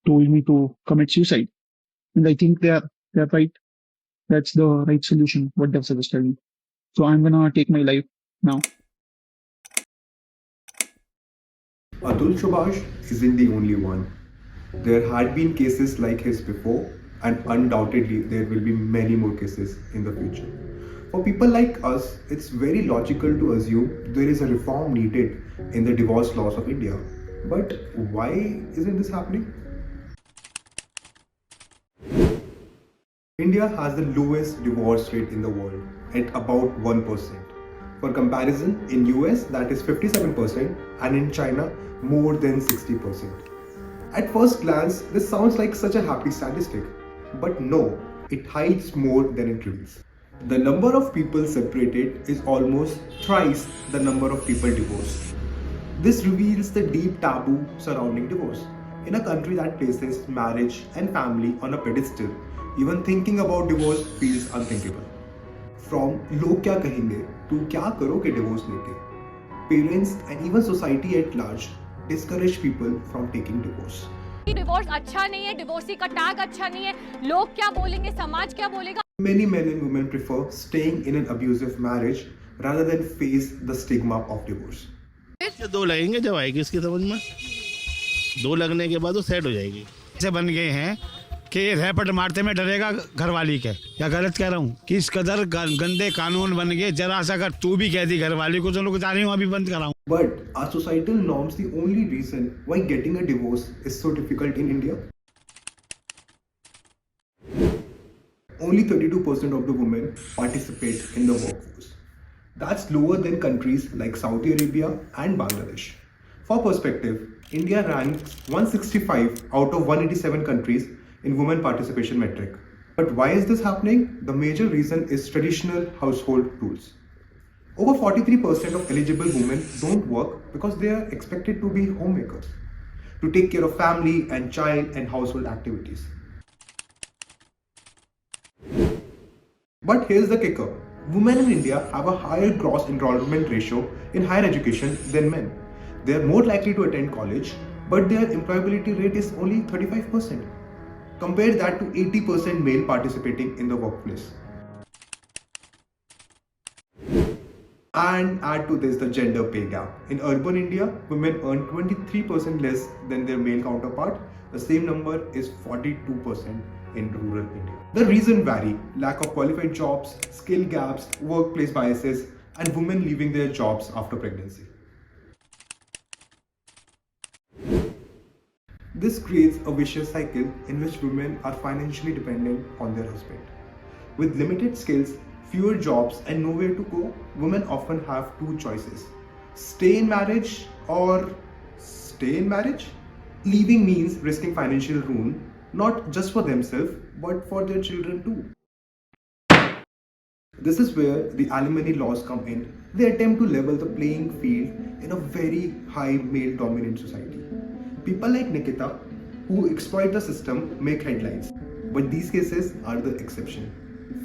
told me to commit suicide. And I think they're right. That's the right solution, what they've suggested me. So I'm gonna take my life now. Atul Subhash isn't the only one. There had been cases like his before, and undoubtedly there will be many more cases in the future. For people like us, it's very logical to assume there is a reform needed in the divorce laws of India. But why isn't this happening? India has the lowest divorce rate in the world at about 1%. For comparison, in US that is 57% and in China more than 60%. At first glance, this sounds like such a happy statistic, but no, it hides more than it reveals. The number of people separated is almost thrice the number of people divorced. This reveals the deep taboo surrounding divorce. In a country that places marriage and family on a pedestal, even thinking about divorce feels unthinkable. From log kya kahenge to kya karoge divorce leke, parents and even society at large discourage people from taking divorce. Divorce अच्छा नहीं है, divorcee का tag अच्छा नहीं है, लोग क्या बोलेंगे, समाज क्या बोलेगा. Many men and women prefer staying in an abusive marriage rather than face the stigma of divorce. दो लगेंगे जब आएगी इसकी समझ में, दो लगने के बाद वो सेट हो जाएगी. ऐसे बन गए हैं कि रैपट मारते में डरेगा घरवाली के. क्या गलत कह रहा हूँ कि इस कदर गंदे कानून बन गए, जरा सा अगर तू भी कह दी घरवाली को तो लोग जा रही हूँ अभी बंद कराऊँ. But are societal norms the only reason why getting a divorce is so difficult in India? Only 32% of the women participate in the workforce. That's lower than countries like Saudi Arabia and Bangladesh. For perspective, India ranks 165 out of 187 countries in women participation metric. But why is this happening? The major reason is traditional household rules. Over 43% of eligible women don't work because they are expected to be homemakers, to take care of family and child and household activities. But here's the kicker. Women in India have a higher gross enrollment ratio in higher education than men. They are more likely to attend college, but their employability rate is only 35%. Compare that to 80% male participating in the workplace. And add to this the gender pay gap. In urban India, women earn 23% less than their male counterpart. The same number is 42% in rural India. The reasons vary: lack of qualified jobs, skill gaps, workplace biases, and women leaving their jobs after pregnancy. This creates a vicious cycle in which women are financially dependent on their husband. With limited skills, fewer jobs, and nowhere to go, women often have two choices: stay in marriage or stay in marriage. Leaving means risking financial ruin, not just for themselves, but for their children too. This is where the alimony laws come in. They attempt to level the playing field in a very high male-dominant society. People like Nikita, who exploit the system, make headlines, but these cases are the exception.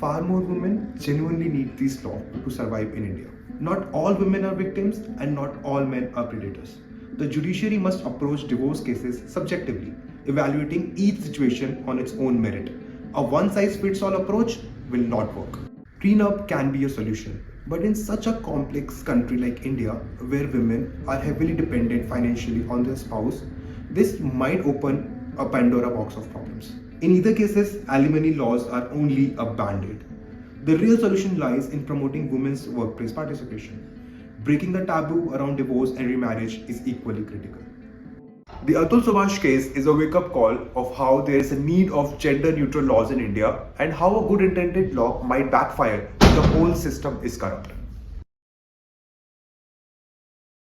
Far more women genuinely need these laws to survive in India. Not all women are victims and not all men are predators. The judiciary must approach divorce cases subjectively, evaluating each situation on its own merit. A one-size-fits-all approach will not work. Prenup can be a solution, but in such a complex country like India, where women are heavily dependent financially on their spouse, this might open a Pandora box of problems. In either cases, alimony laws are only a band-aid. The real solution lies in promoting women's workplace participation. Breaking the taboo around divorce and remarriage is equally critical. The Atul Subhash case is a wake-up call of how there is a need of gender-neutral laws in India and how a good-intended law might backfire if the whole system is corrupt.